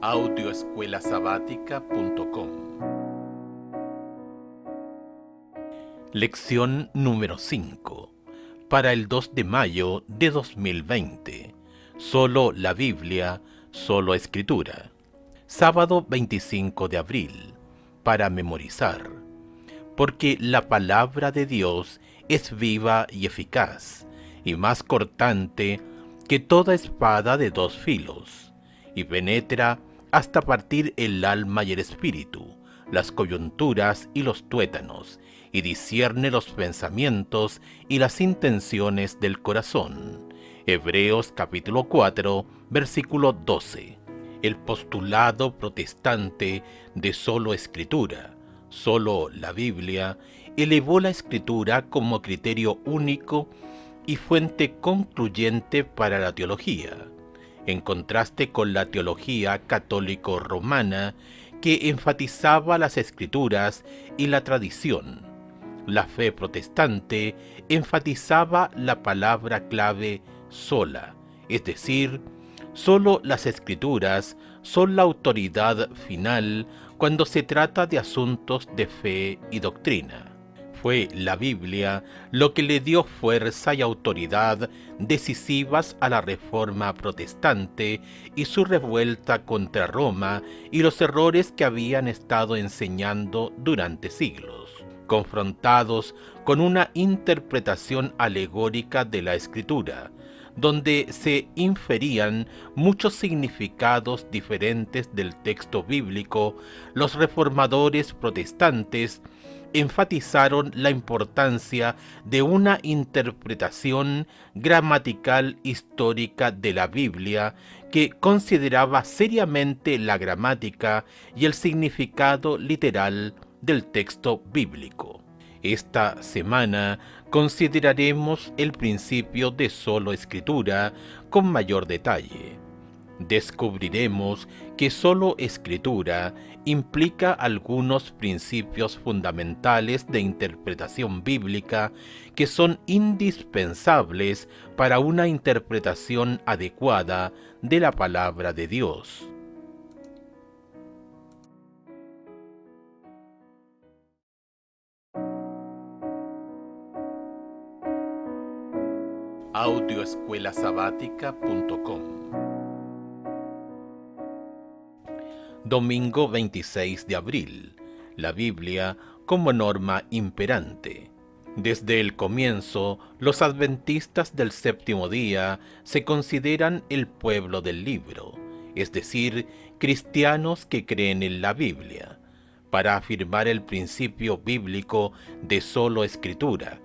audioescuelasabática.com. Lección número 5. Para el 2 de mayo de 2020. Solo la Biblia, solo Escritura. Sábado 25 de abril. Para memorizar. Porque la palabra de Dios es viva y eficaz, y más cortante que toda espada de dos filos, y penetra hasta partir el alma y el espíritu, las coyunturas y los tuétanos, y discierne los pensamientos y las intenciones del corazón. Hebreos capítulo 4, versículo 12. El postulado protestante de solo Escritura, solo la Biblia, elevó la Escritura como criterio único y fuente concluyente para la teología, en contraste con la teología católico-romana que enfatizaba las Escrituras y la tradición. La fe protestante enfatizaba la palabra clave sola, es decir, solo las Escrituras son la autoridad final cuando se trata de asuntos de fe y doctrina. Fue la Biblia lo que le dio fuerza y autoridad decisivas a la Reforma protestante y su revuelta contra Roma y los errores que habían estado enseñando durante siglos. Confrontados con una interpretación alegórica de la Escritura, donde se inferían muchos significados diferentes del texto bíblico, los reformadores protestantes enfatizaron la importancia de una interpretación gramatical histórica de la Biblia que consideraba seriamente la gramática y el significado literal del texto bíblico. Esta semana consideraremos el principio de solo Escritura con mayor detalle. Descubriremos que solo Escritura implica algunos principios fundamentales de interpretación bíblica que son indispensables para una interpretación adecuada de la palabra de Dios. audioescuelasabática.com. Domingo 26 de abril. La Biblia como norma imperante. Desde el comienzo, los adventistas del séptimo día se consideran el pueblo del libro, es decir, cristianos que creen en la Biblia, para afirmar el principio bíblico de solo Escritura,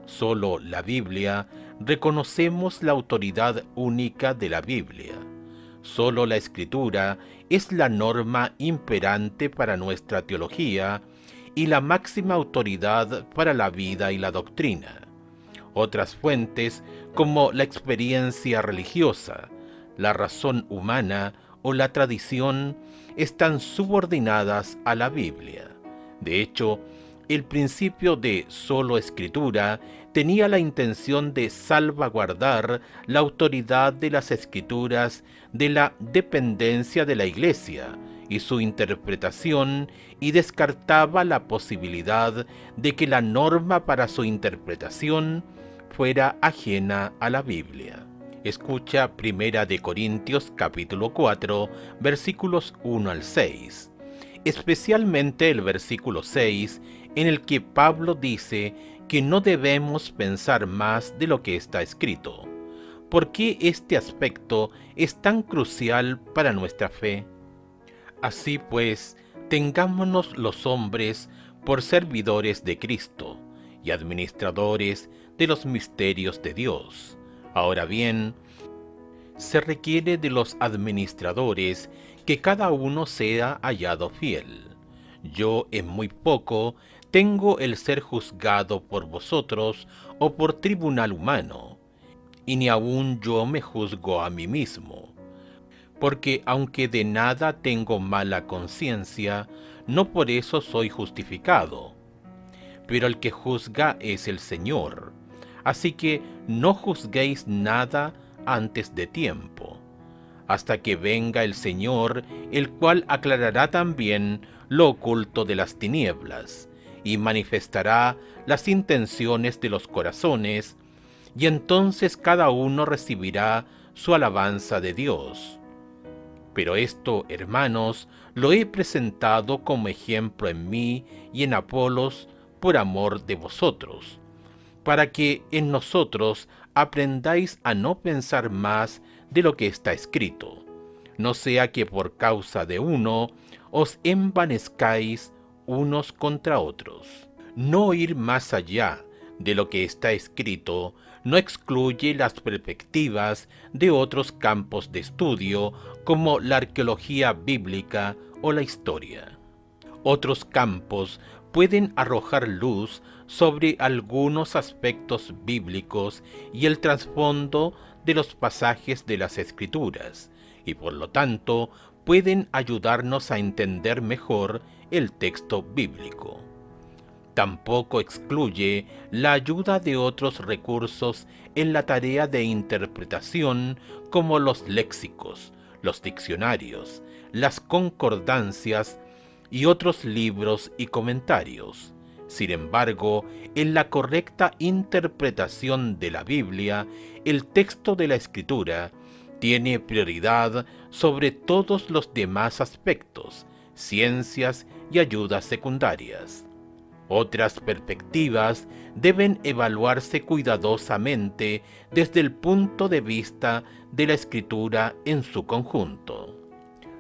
solo la Biblia. Reconocemos la autoridad única de la Biblia. Solo la Escritura es la norma imperante para nuestra teología y la máxima autoridad para la vida y la doctrina. Otras fuentes, como la experiencia religiosa, la razón humana o la tradición, están subordinadas a la Biblia. De hecho, el principio de solo Escritura tenía la intención de salvaguardar la autoridad de las Escrituras de la dependencia de la Iglesia y su interpretación, y descartaba la posibilidad de que la norma para su interpretación fuera ajena a la Biblia. Escucha 1 de Corintios capítulo 4, versículos 1 al 6. Especialmente el versículo 6, en el que Pablo dice que no debemos pensar más de lo que está escrito. ¿Por qué este aspecto es tan crucial para nuestra fe? Así pues, tengámonos los hombres por servidores de Cristo y administradores de los misterios de Dios. Ahora bien, se requiere de los administradores que cada uno sea hallado fiel. Yo en muy poco tengo el ser juzgado por vosotros o por tribunal humano, y ni aun yo me juzgo a mí mismo. Porque aunque de nada tengo mala conciencia, no por eso soy justificado. Pero el que juzga es el Señor. Así que no juzguéis nada antes de tiempo, hasta que venga el Señor, el cual aclarará también lo oculto de las tinieblas, y manifestará las intenciones de los corazones, y entonces cada uno recibirá su alabanza de Dios. Pero esto, hermanos, lo he presentado como ejemplo en mí y en Apolos por amor de vosotros, para que en nosotros aprendáis a no pensar más de lo que está escrito, no sea que por causa de uno os envanezcáis unos contra otros. No ir más allá de lo que está escrito no excluye las perspectivas de otros campos de estudio como la arqueología bíblica o la historia. Otros campos pueden arrojar luz sobre algunos aspectos bíblicos y el trasfondo de los pasajes de las Escrituras, y por lo tanto pueden ayudarnos a entender mejor el texto bíblico. Tampoco excluye la ayuda de otros recursos en la tarea de interpretación como los léxicos, los diccionarios, las concordancias y otros libros y comentarios. Sin embargo, en la correcta interpretación de la Biblia, el texto de la Escritura tiene prioridad sobre todos los demás aspectos, ciencias y ayudas secundarias. Otras perspectivas deben evaluarse cuidadosamente desde el punto de vista de la Escritura en su conjunto.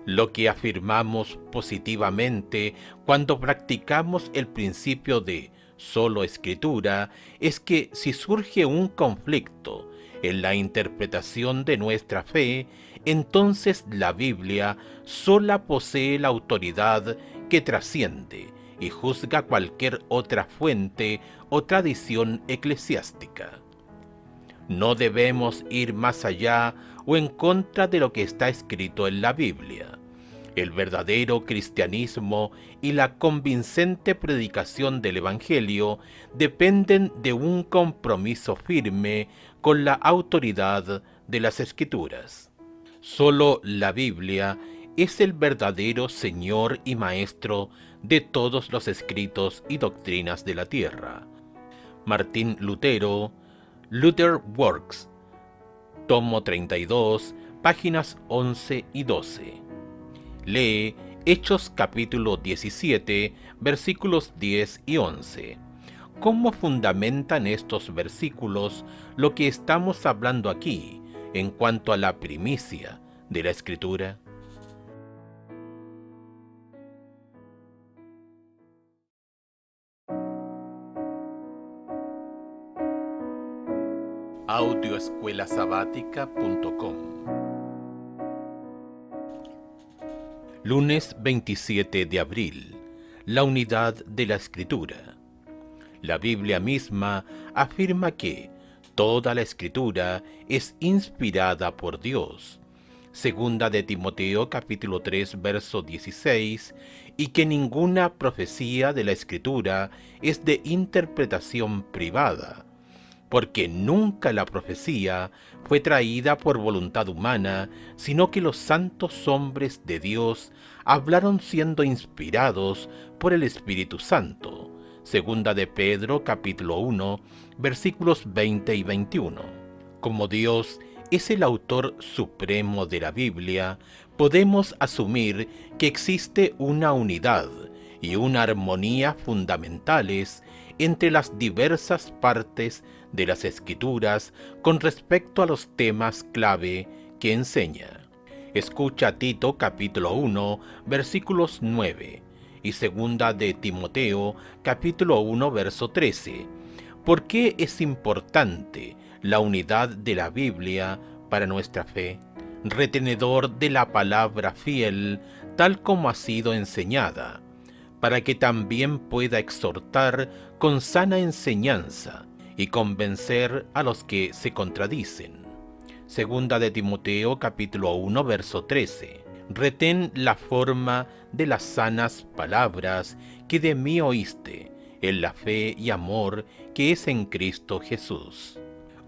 Lo que afirmamos positivamente cuando practicamos el principio de solo Escritura es que si surge un conflicto en la interpretación de nuestra fe, entonces la Biblia sola posee la autoridad que trasciende y juzga cualquier otra fuente o tradición eclesiástica. No debemos ir más allá o en contra de lo que está escrito en la Biblia. El verdadero cristianismo y la convincente predicación del Evangelio dependen de un compromiso firme con la autoridad de las Escrituras. Solo la Biblia es el verdadero Señor y Maestro de todos los escritos y doctrinas de la tierra. Martín Lutero, Luther Works, tomo 32, páginas 11 y 12. Lee Hechos capítulo 17, versículos 10 y 11. ¿Cómo fundamentan estos versículos lo que estamos hablando aquí en cuanto a la primicia de la Escritura? Audioescuelasabática.com. Lunes 27 de abril. La unidad de la Escritura. La Biblia misma afirma que toda la Escritura es inspirada por Dios. Segunda de Timoteo capítulo 3 verso 16, y que ninguna profecía de la Escritura es de interpretación privada, porque nunca la profecía fue traída por voluntad humana, sino que los santos hombres de Dios hablaron siendo inspirados por el Espíritu Santo. Segunda de Pedro, capítulo 1, versículos 20 y 21. Como Dios es el autor supremo de la Biblia, podemos asumir que existe una unidad y una armonía fundamentales entre las diversas partes de las Escrituras con respecto a los temas clave que enseña. Escucha Tito capítulo 1, versículos 9 y segunda de Timoteo capítulo 1, verso 13. ¿Por qué es importante la unidad de la Biblia para nuestra fe? Retenedor de la palabra fiel, tal como ha sido enseñada, para que también pueda exhortar con sana enseñanza y convencer a los que se contradicen. Segunda de Timoteo capítulo 1 verso 13. Retén la forma de las sanas palabras que de mí oíste, en la fe y amor que es en Cristo Jesús.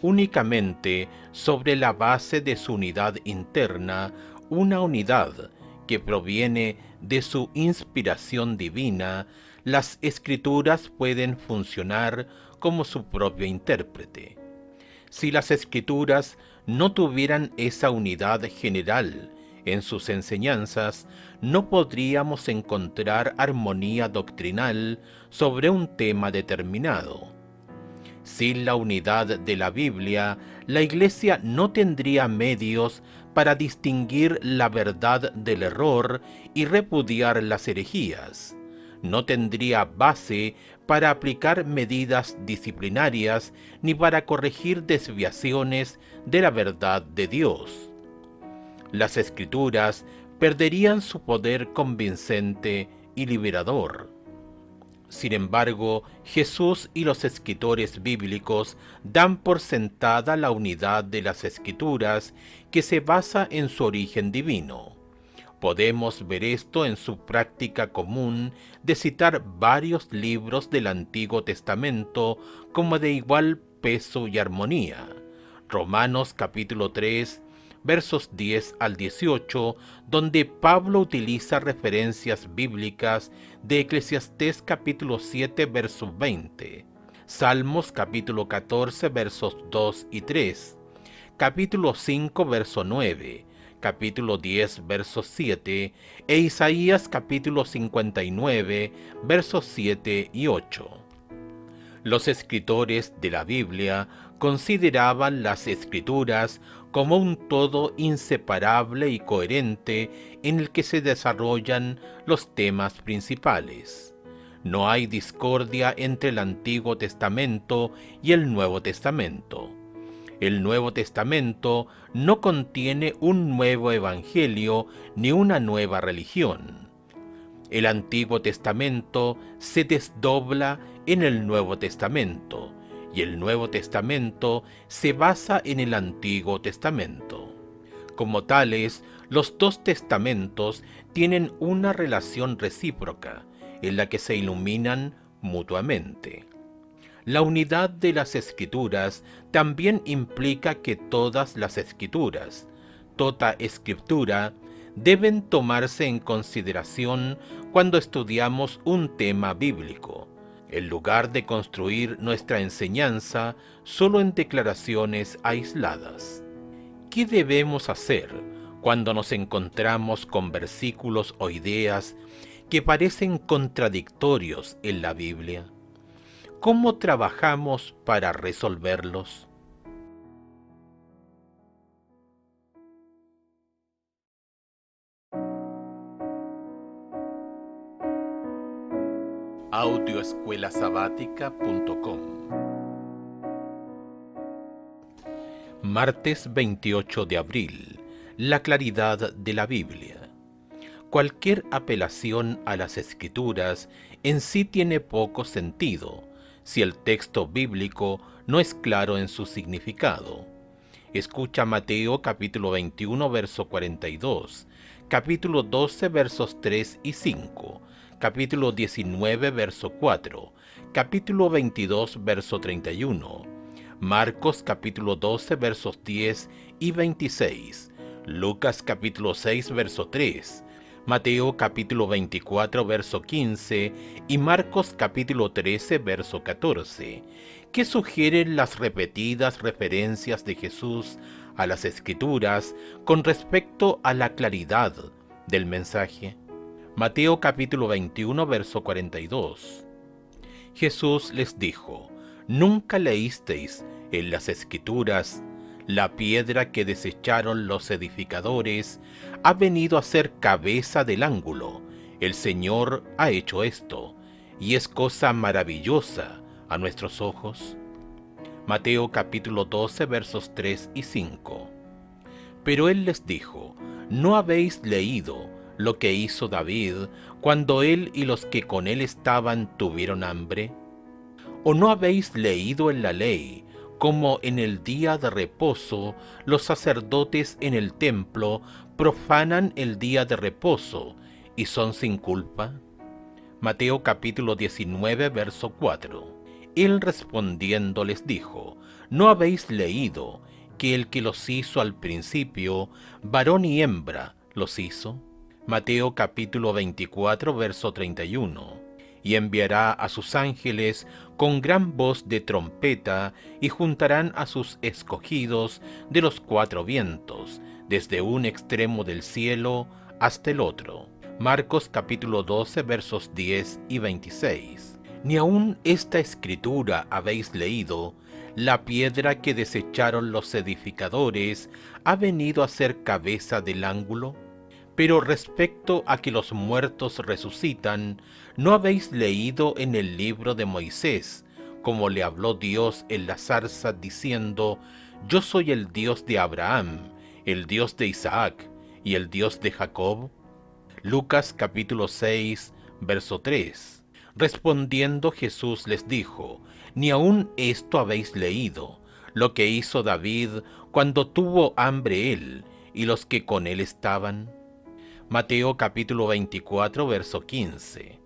únicamente sobre la base de su unidad interna, una unidad que proviene de su inspiración divina. Las Escrituras pueden funcionar como su propio intérprete. Si las Escrituras no tuvieran esa unidad general en sus enseñanzas, no podríamos encontrar armonía doctrinal sobre un tema determinado. Sin la unidad de la Biblia, la Iglesia no tendría medios para distinguir la verdad del error y repudiar las herejías. No tendría base para aplicar medidas disciplinarias ni para corregir desviaciones de la verdad de Dios. Las Escrituras perderían su poder convincente y liberador. Sin embargo, Jesús y los escritores bíblicos dan por sentada la unidad de las Escrituras, que se basa en su origen divino. Podemos ver esto en su práctica común de citar varios libros del Antiguo Testamento como de igual peso y armonía. Romanos capítulo 3, versos 10 al 18, donde Pablo utiliza referencias bíblicas de Eclesiastés capítulo 7, verso 20, Salmos capítulo 14, versos 2 y 3, capítulo 5, verso 9, capítulo 10, verso 7, e Isaías capítulo 59, versos 7 y 8. Los escritores de la Biblia consideraban las Escrituras como un todo inseparable y coherente en el que se desarrollan los temas principales. No hay discordia entre el Antiguo Testamento y el Nuevo Testamento. El Nuevo Testamento no contiene un nuevo evangelio ni una nueva religión. El Antiguo Testamento se desdobla en el Nuevo Testamento, y el Nuevo Testamento se basa en el Antiguo Testamento. Como tales, los dos testamentos tienen una relación recíproca, en la que se iluminan mutuamente. La unidad de las Escrituras también implica que todas las Escrituras, toda escritura, deben tomarse en consideración cuando estudiamos un tema bíblico, en lugar de construir nuestra enseñanza solo en declaraciones aisladas. ¿Qué debemos hacer cuando nos encontramos con versículos o ideas que parecen contradictorios en la Biblia? ¿Cómo trabajamos para resolverlos? Audioescuelasabática.com. Martes 28 de abril. La claridad de la Biblia. Cualquier apelación a las Escrituras en sí tiene poco sentido si el texto bíblico no es claro en su significado. Escucha Mateo capítulo 21, verso 42, capítulo 12, versos 3 y 5, capítulo 19, verso 4, capítulo 22, verso 31, Marcos capítulo 12, versos 10 y 26, Lucas capítulo 6, verso 3, Mateo capítulo 24, verso 15 y Marcos capítulo 13, verso 14, que sugieren las repetidas referencias de Jesús a las Escrituras con respecto a la claridad del mensaje. Mateo capítulo 21, verso 42. Jesús les dijo: ¿Nunca leísteis en las Escrituras: la piedra que desecharon los edificadores ha venido a ser cabeza del ángulo? El Señor ha hecho esto, y es cosa maravillosa a nuestros ojos. Mateo capítulo 12, versos 3 y 5. Pero él les dijo: ¿no habéis leído lo que hizo David cuando él y los que con él estaban tuvieron hambre? ¿O no habéis leído en la ley cómo en el día de reposo los sacerdotes en el templo profanan el día de reposo y son sin culpa? Mateo capítulo 19, verso 4. Él respondiendo les dijo: ¿No habéis leído que el que los hizo al principio, varón y hembra, los hizo? Mateo capítulo 24, verso 31. Y enviará a sus ángeles con gran voz de trompeta, y juntarán a sus escogidos de los cuatro vientos, desde un extremo del cielo hasta el otro. Marcos capítulo 12, versos 10 y 26. ¿Ni aun esta escritura habéis leído? La piedra que desecharon los edificadores ha venido a ser cabeza del ángulo. Pero respecto a que los muertos resucitan, ¿no habéis leído en el libro de Moisés, como le habló Dios en la zarza, diciendo: Yo soy el Dios de Abraham, el Dios de Isaac y el Dios de Jacob? Lucas capítulo 6, verso 3. Respondiendo Jesús les dijo: ¿Ni aun esto habéis leído, lo que hizo David cuando tuvo hambre él y los que con él estaban? Mateo capítulo 24, verso 15.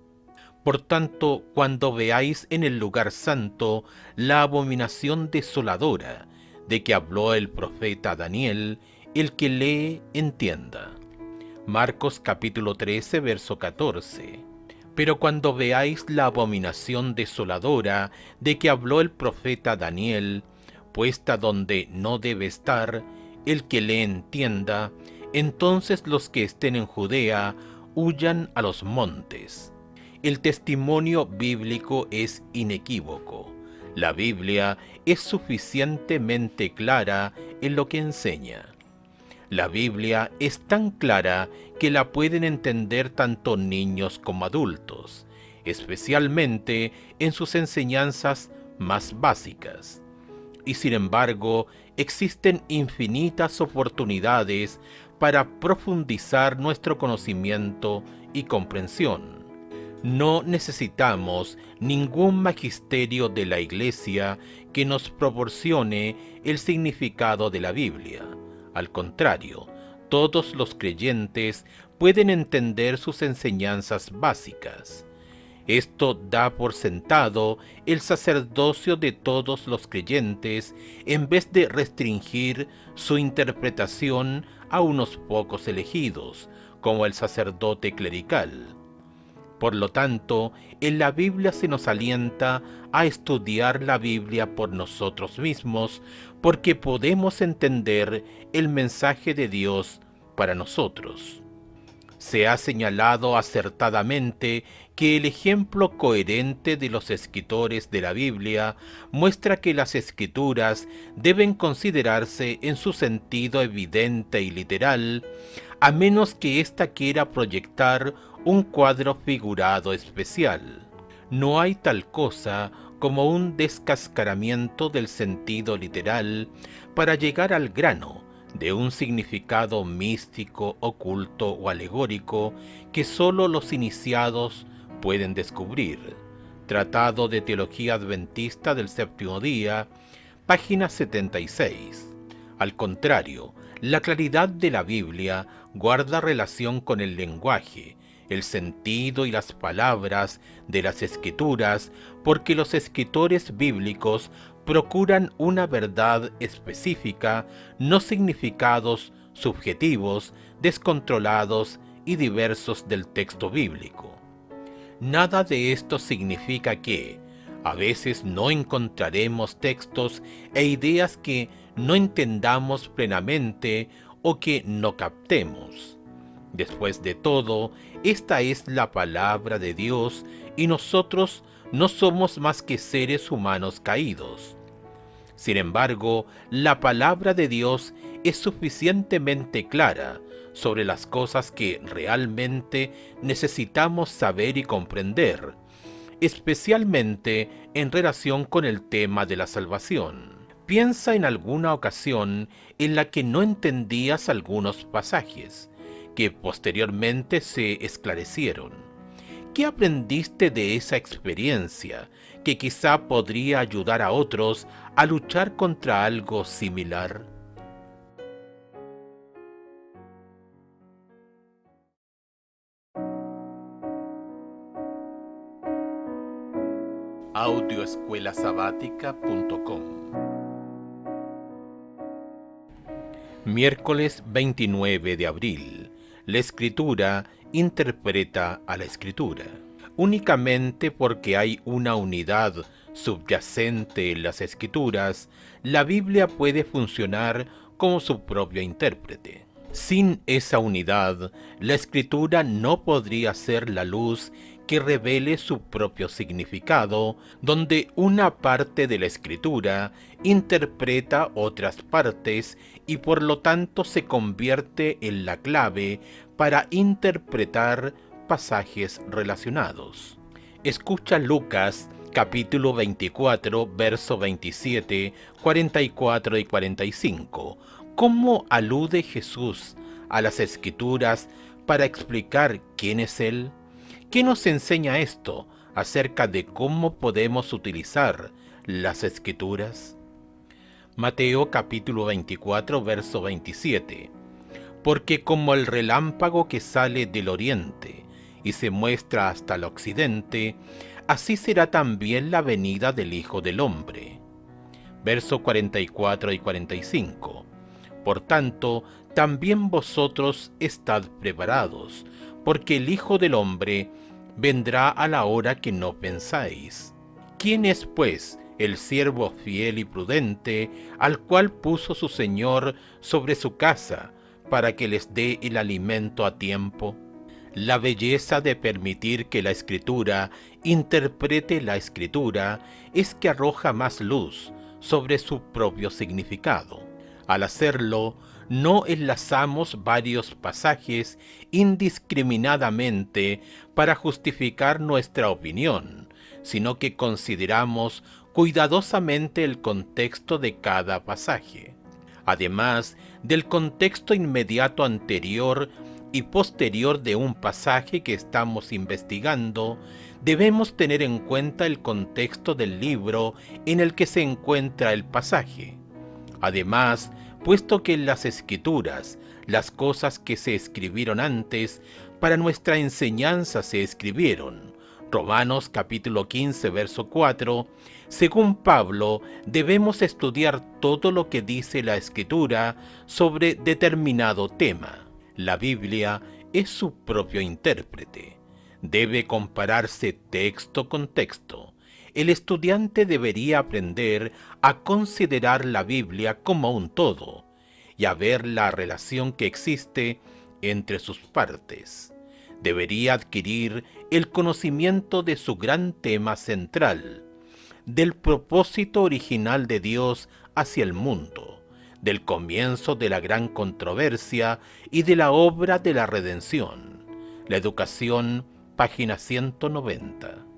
Por tanto, cuando veáis en el lugar santo la abominación desoladora de que habló el profeta Daniel, el que lee entienda. Marcos capítulo 13, verso 14. Pero cuando veáis la abominación desoladora de que habló el profeta Daniel, puesta donde no debe estar, el que le entienda, entonces los que estén en Judea huyan a los montes. El testimonio bíblico es inequívoco. La Biblia es suficientemente clara en lo que enseña. La Biblia es tan clara que la pueden entender tanto niños como adultos, especialmente en sus enseñanzas más básicas. Y sin embargo, existen infinitas oportunidades para profundizar nuestro conocimiento y comprensión. No necesitamos ningún magisterio de la Iglesia que nos proporcione el significado de la Biblia. Al contrario, todos los creyentes pueden entender sus enseñanzas básicas. Esto da por sentado el sacerdocio de todos los creyentes en vez de restringir su interpretación a unos pocos elegidos, como el sacerdote clerical. Por lo tanto, en la Biblia se nos alienta a estudiar la Biblia por nosotros mismos, porque podemos entender el mensaje de Dios para nosotros. Se ha señalado acertadamente que el ejemplo coherente de los escritores de la Biblia muestra que las escrituras deben considerarse en su sentido evidente y literal, a menos que ésta quiera proyectar un cuadro figurado especial. No hay tal cosa como un descascaramiento del sentido literal para llegar al grano de un significado místico, oculto o alegórico que sólo los iniciados pueden descubrir. Tratado de Teología Adventista del Séptimo Día, página 76. Al contrario, la claridad de la Biblia guarda relación con el lenguaje, el sentido y las palabras de las Escrituras, porque los escritores bíblicos procuran una verdad específica, no significados subjetivos, descontrolados y diversos del texto bíblico. Nada de esto significa que a veces no encontraremos textos e ideas que no entendamos plenamente o que no captemos. Después de todo, esta es la palabra de Dios y nosotros no somos más que seres humanos caídos. Sin embargo, la palabra de Dios es suficientemente clara sobre las cosas que realmente necesitamos saber y comprender, especialmente en relación con el tema de la salvación. Piensa en alguna ocasión en la que no entendías algunos pasajes, que posteriormente se esclarecieron. ¿Qué aprendiste de esa experiencia que quizá podría ayudar a otros a luchar contra algo similar? Audioescuelasabática.com Miércoles 29 de abril. La Escritura interpreta a la Escritura. Únicamente porque hay una unidad subyacente en las Escrituras, la Biblia puede funcionar como su propio intérprete. Sin esa unidad, la Escritura no podría ser la luz que revele su propio significado, donde una parte de la Escritura interpreta otras partes y por lo tanto se convierte en la clave para interpretar pasajes relacionados. Escucha Lucas capítulo 24, verso 27, 44 y 45. ¿Cómo alude Jesús a las Escrituras para explicar quién es Él? ¿Qué nos enseña esto acerca de cómo podemos utilizar las Escrituras? Mateo capítulo 24, verso 27. Porque como el relámpago que sale del oriente y se muestra hasta el occidente, así será también la venida del Hijo del Hombre. Verso 44 y 45. Por tanto, también vosotros estad preparados, porque el Hijo del Hombre vendrá a la hora que no pensáis. ¿Quién es, pues, el siervo fiel y prudente, al cual puso su Señor sobre su casa, para que les dé el alimento a tiempo? La belleza de permitir que la Escritura interprete la Escritura es que arroja más luz sobre su propio significado. Al hacerlo, no enlazamos varios pasajes indiscriminadamente para justificar nuestra opinión, sino que consideramos cuidadosamente el contexto de cada pasaje. Además del contexto inmediato anterior y posterior de un pasaje que estamos investigando, debemos tener en cuenta el contexto del libro en el que se encuentra el pasaje. Además, puesto que en las Escrituras las cosas que se escribieron antes para nuestra enseñanza se escribieron, Romanos capítulo 15, verso 4, según Pablo, debemos estudiar todo lo que dice la Escritura sobre determinado tema. La Biblia es su propio intérprete. Debe compararse texto con texto. El estudiante debería aprender a considerar la Biblia como un todo y a ver la relación que existe entre sus partes. Debería adquirir el conocimiento de su gran tema central, del propósito original de Dios hacia el mundo, del comienzo de la gran controversia y de la obra de la redención. La Educación, página 190.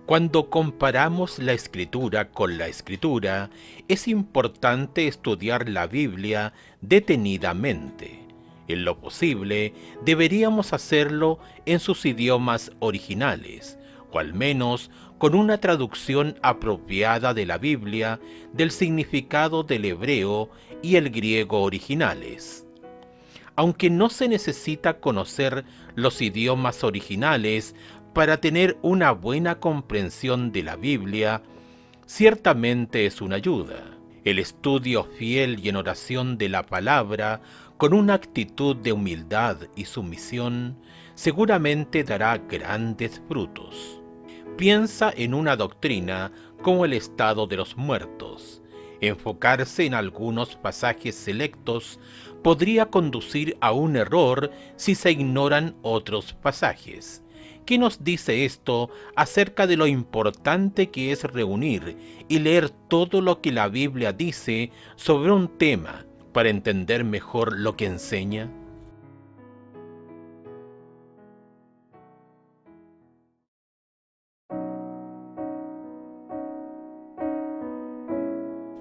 Cuando comparamos la Escritura con la Escritura, es importante estudiar la Biblia detenidamente. En lo posible, deberíamos hacerlo en sus idiomas originales, o al menos con una traducción apropiada de la Biblia del significado del hebreo y el griego originales. Aunque no se necesita conocer los idiomas originales para tener una buena comprensión de la Biblia, ciertamente es una ayuda. El estudio fiel y en oración de la palabra, con una actitud de humildad y sumisión, seguramente dará grandes frutos. Piensa en una doctrina como el estado de los muertos. Enfocarse en algunos pasajes selectos podría conducir a un error si se ignoran otros pasajes. ¿Qué nos dice esto acerca de lo importante que es reunir y leer todo lo que la Biblia dice sobre un tema para entender mejor lo que enseña?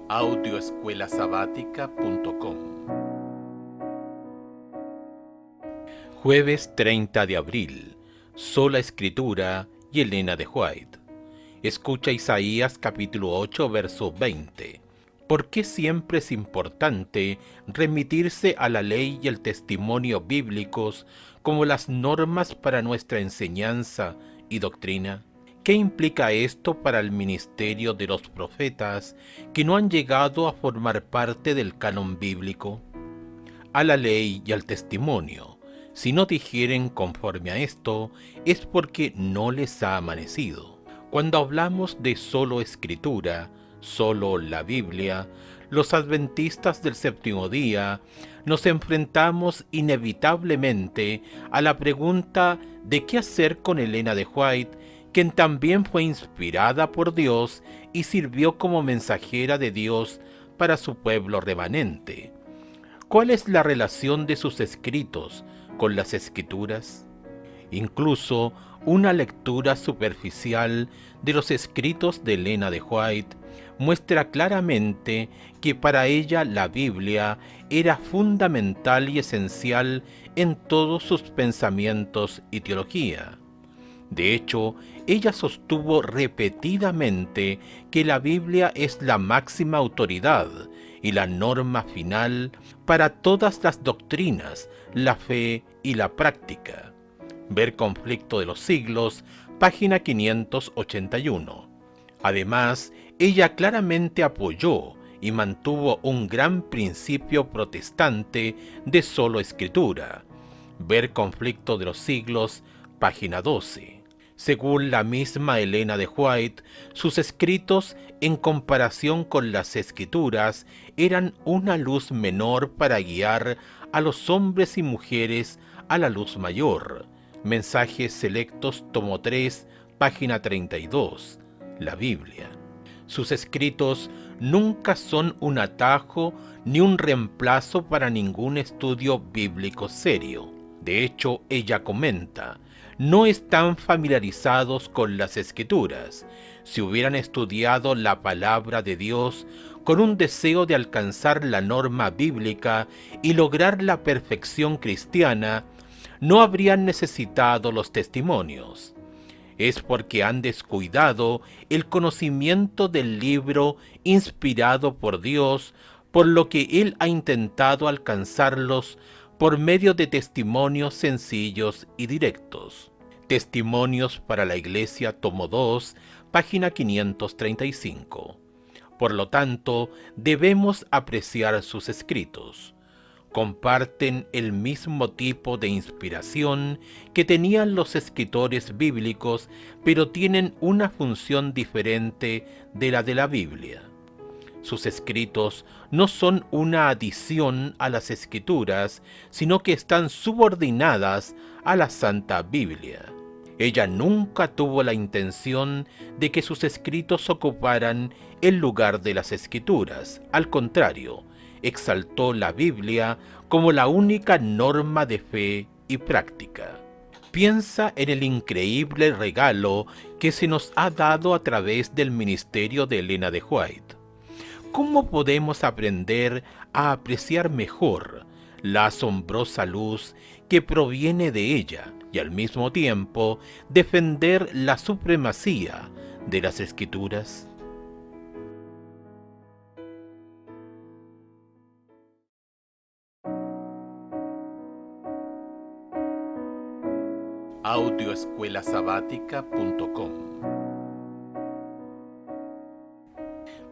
Audioescuelasabática.com. Jueves 30 de abril. Sola Escritura y Elena de White. Escucha Isaías capítulo 8, verso 20. ¿Por qué siempre es importante remitirse a la ley y el testimonio bíblicos como las normas para nuestra enseñanza y doctrina? ¿Qué implica esto para el ministerio de los profetas que no han llegado a formar parte del canon bíblico? a la ley y al testimonio. Si no dijeren conforme a esto, es porque no les ha amanecido. Cuando hablamos de solo Escritura, solo la Biblia, los adventistas del séptimo día nos enfrentamos inevitablemente a la pregunta de qué hacer con Elena de White, quien también fue inspirada por Dios y sirvió como mensajera de Dios para su pueblo remanente. ¿Cuál es la relación de sus escritos con las Escrituras? Incluso una lectura superficial de los escritos de Elena de White muestra claramente que para ella la Biblia era fundamental y esencial en todos sus pensamientos y teología. De hecho, ella sostuvo repetidamente que la Biblia es la máxima autoridad y la norma final para todas las doctrinas, la fe y la práctica. Ver Conflicto de los Siglos, página 581. Además, ella claramente apoyó y mantuvo un gran principio protestante de solo Escritura. Ver Conflicto de los Siglos, página 12. Según la misma Elena de White, sus escritos, en comparación con las Escrituras, eran una luz menor para guiar a los hombres y mujeres a la luz mayor. Mensajes Selectos, tomo 3, página 32. La Biblia. Sus escritos nunca son un atajo ni un reemplazo para ningún estudio bíblico serio. De hecho, ella comenta: no están familiarizados con las Escrituras. Si hubieran estudiado la palabra de Dios con un deseo de alcanzar la norma bíblica y lograr la perfección cristiana, no habrían necesitado los testimonios. Es porque han descuidado el conocimiento del libro inspirado por Dios, por lo que Él ha intentado alcanzarlos por medio de testimonios sencillos y directos. Testimonios para la Iglesia, tomo 2, página 535. Por lo tanto, debemos apreciar sus escritos. Comparten el mismo tipo de inspiración que tenían los escritores bíblicos, pero tienen una función diferente de la de la Biblia. Sus escritos no son una adición a las Escrituras, sino que están subordinadas a la Santa Biblia. Ella nunca tuvo la intención de que sus escritos ocuparan el lugar de las Escrituras. Al contrario, exaltó la Biblia como la única norma de fe y práctica. Piensa en el increíble regalo que se nos ha dado a través del ministerio de Elena de White. ¿Cómo podemos aprender a apreciar mejor la asombrosa luz que proviene de ella y al mismo tiempo defender la supremacía de las Escrituras? Audioescuelasabática.com.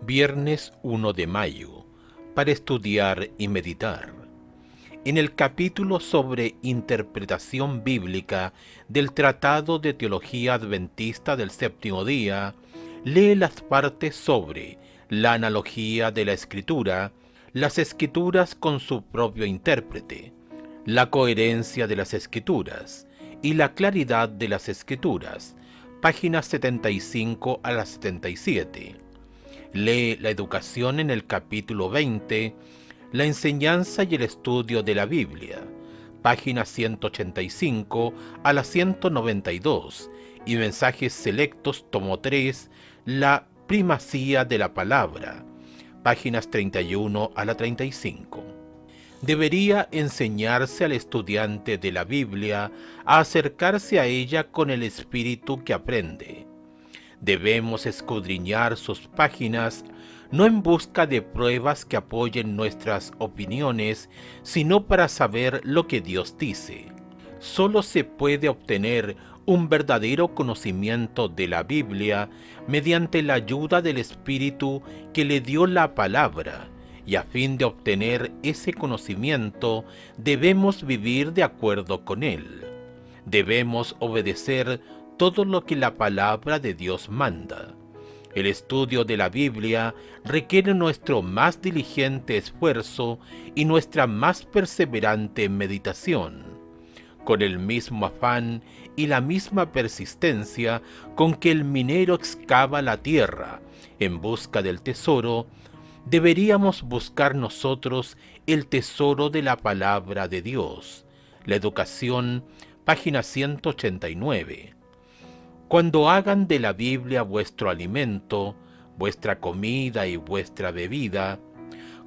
Viernes 1 de mayo, para estudiar y meditar. En el capítulo sobre interpretación bíblica del Tratado de Teología Adventista del Séptimo Día, lee las partes sobre la analogía de la Escritura, las Escrituras con su propio intérprete, la coherencia de las Escrituras y la claridad de las Escrituras, páginas 75 a las 77. Lee la educación en el capítulo 20, la enseñanza y el estudio de la Biblia, páginas 185 a la 192, y mensajes selectos, tomo 3, la primacía de la palabra, páginas 31 a la 35. Debería enseñarse al estudiante de la Biblia a acercarse a ella con el espíritu que aprende. Debemos escudriñar sus páginas no en busca de pruebas que apoyen nuestras opiniones, sino para saber lo que Dios dice. Solo se puede obtener un verdadero conocimiento de la Biblia mediante la ayuda del Espíritu que le dio la palabra y a fin de obtener ese conocimiento debemos vivir de acuerdo con él. Debemos obedecer todo lo que la palabra de Dios manda. El estudio de la Biblia requiere nuestro más diligente esfuerzo y nuestra más perseverante meditación. Con el mismo afán y la misma persistencia con que el minero excava la tierra en busca del tesoro, deberíamos buscar nosotros el tesoro de la palabra de Dios. La Educación, página 189. Cuando hagan de la Biblia vuestro alimento, vuestra comida y vuestra bebida,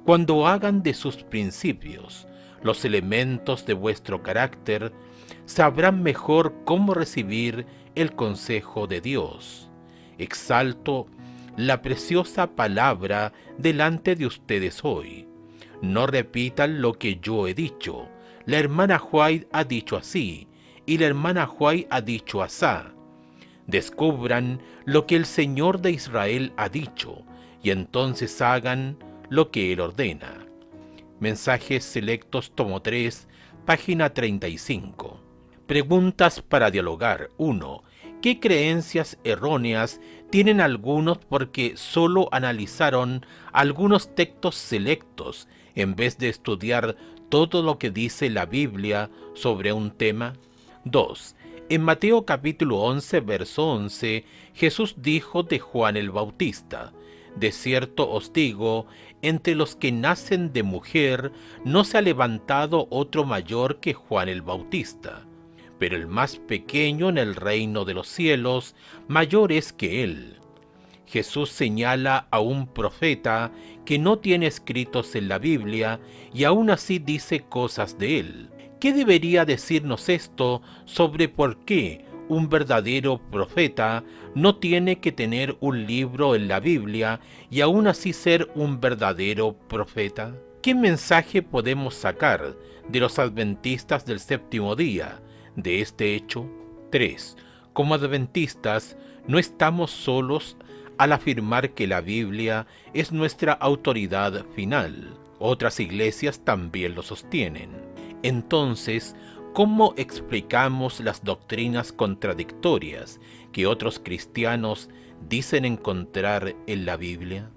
cuando hagan de sus principios los elementos de vuestro carácter, sabrán mejor cómo recibir el consejo de Dios. Exalto la preciosa palabra delante de ustedes hoy. No repitan lo que yo he dicho. La hermana White ha dicho así, y la hermana White ha dicho asá. Descubran lo que el Señor de Israel ha dicho, y entonces hagan lo que Él ordena. Mensajes Selectos, tomo 3, página 35. Preguntas para dialogar. 1. ¿Qué creencias erróneas tienen algunos porque solo analizaron algunos textos selectos en vez de estudiar todo lo que dice la Biblia sobre un tema? 2. En Mateo capítulo 11, verso 11, Jesús dijo de Juan el Bautista: de cierto os digo, entre los que nacen de mujer no se ha levantado otro mayor que Juan el Bautista, pero el más pequeño en el reino de los cielos mayor es que él. Jesús señala a un profeta que no tiene escritos en la Biblia y aún así dice cosas de él. ¿Qué debería decirnos esto sobre por qué un verdadero profeta no tiene que tener un libro en la Biblia y aún así ser un verdadero profeta? ¿Qué mensaje podemos sacar de los adventistas del séptimo día de este hecho? 3. Como adventistas, no estamos solos al afirmar que la Biblia es nuestra autoridad final. Otras iglesias también lo sostienen. Entonces, ¿cómo explicamos las doctrinas contradictorias que otros cristianos dicen encontrar en la Biblia?